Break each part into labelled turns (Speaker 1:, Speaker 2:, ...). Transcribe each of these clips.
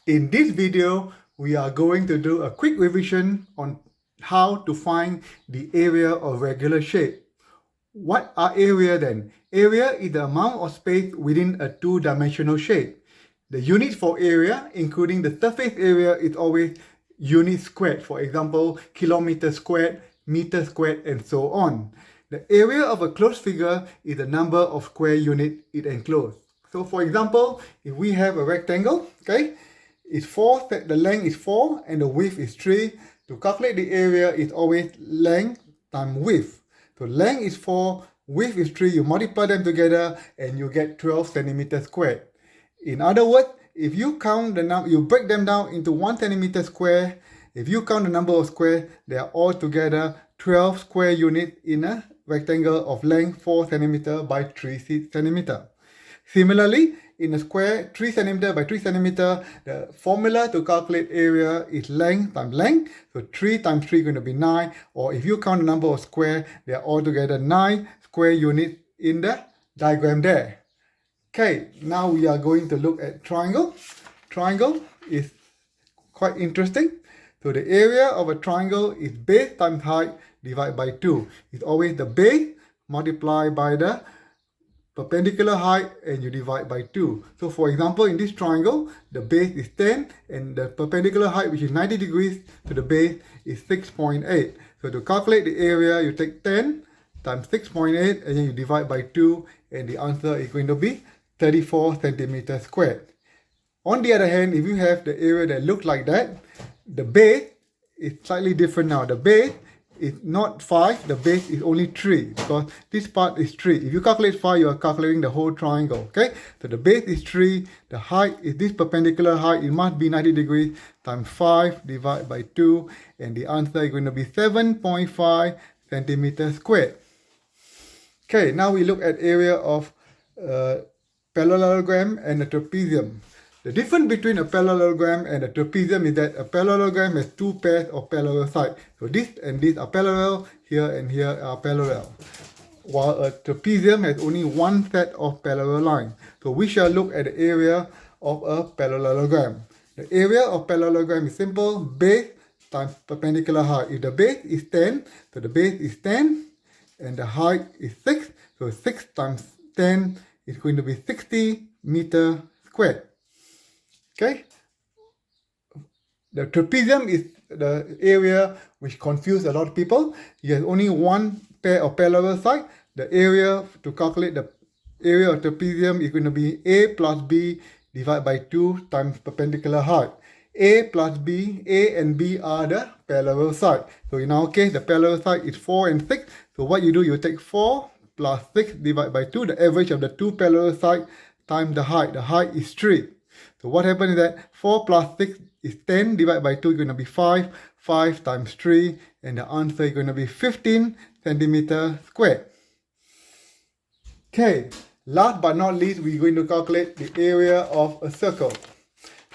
Speaker 1: In this video, we are going to do a quick revision on how to find the area of regular shape. What are area then? Area is the amount of space within a two-dimensional shape. The unit for area, including the surface area, is always units squared. For example, kilometer squared, meter squared, and so on. The area of a closed figure is the number of square units it encloses. So for example, if we have a rectangle, okay, it's 4, the length is 4 and the width is 3. To calculate the area, it's always length times width. So length is 4, width is 3, you multiply them together and you get 12 centimeters squared. In other words, if you count the number, you break them down into 1 centimeter square. If you count the number of squares, they are all together 12 square units in a rectangle of length 4 centimeter by 3 centimeter. Similarly, in a square 3 centimeter by 3 centimeter, the formula to calculate area is length times length. So 3 times 3 is going to be 9. Or if you count the number of squares, they are altogether 9 square units in the diagram there. Okay, now we are going to look at triangle. Triangle is quite interesting. So the area of a triangle is base times height divided by 2. It's always the base multiplied by the perpendicular height and you divide by 2. So for example, in this triangle, the base is 10 and the perpendicular height, which is 90 degrees to the base, is 6.8. So to calculate the area, you take 10 times 6.8 and then you divide by 2 and the answer is going to be 34 centimeters squared. On the other hand, if you have the area that looks like that, the base is slightly different now. The base is not 5, the base is only 3 because this part is 3. If you calculate 5, you are calculating the whole triangle, okay? So the base is 3, the height is this perpendicular height, it must be 90 degrees times 5 divided by 2 and the answer is going to be 7.5 centimeters squared. Okay, now we look at area of parallelogram and a trapezium. The difference between a parallelogram and a trapezium is that a parallelogram has 2 pairs of parallel sides. So this and this are parallel, here and here are parallel. While a trapezium has only 1 set of parallel lines. So we shall look at the area of a parallelogram. The area of parallelogram is simple, base times perpendicular height. If the base is 10, so the base is 10 and the height is 6. So 6 times 10 is going to be 60 meters squared. Okay, the trapezium is the area which confuses a lot of people. You have only 1 pair of parallel sides. The area to calculate the area of trapezium is going to be A plus B divided by 2 times perpendicular height. A plus B, A and B are the parallel sides. So in our case, the parallel side is 4 and 6. So what you do, you take 4 plus 6 divided by 2, the average of the 2 parallel sides times the height. The height is 3. So what happens is that 4 plus 6 is 10 divided by 2 is going to be 5. 5 times 3 and the answer is going to be 15 centimeters squared. Okay, last but not least, we're going to calculate the area of a circle.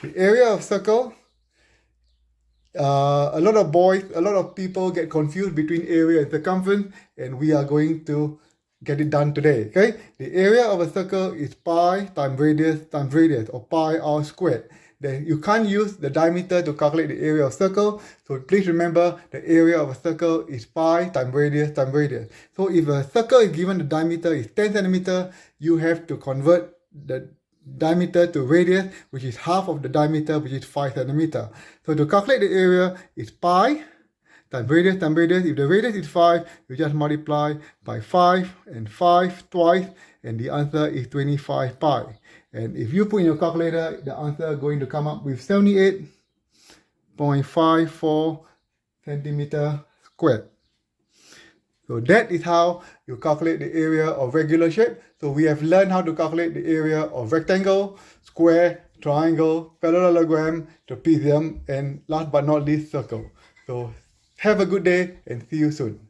Speaker 1: The area of circle, a lot of people get confused between area and circumference, and we are going to get it done today, okay? The area of a circle is pi times radius, or pi r squared. Then you can't use the diameter to calculate the area of circle, so please remember the area of a circle is pi times radius. So if a circle is given the diameter is 10 centimeter, you have to convert the diameter to radius, which is half of the diameter, which is 5 centimeter. So to calculate the area is pi times radius. If the radius is 5, you just multiply by 5 and 5 twice, and the answer is 25 pi. And if you put in your calculator, the answer is going to come up with 78.54 centimeter squared. So that is how you calculate the area of regular shape. So we have learned how to calculate the area of rectangle, square, triangle, parallelogram, trapezium, and last but not least, circle. So have a good day and see you soon.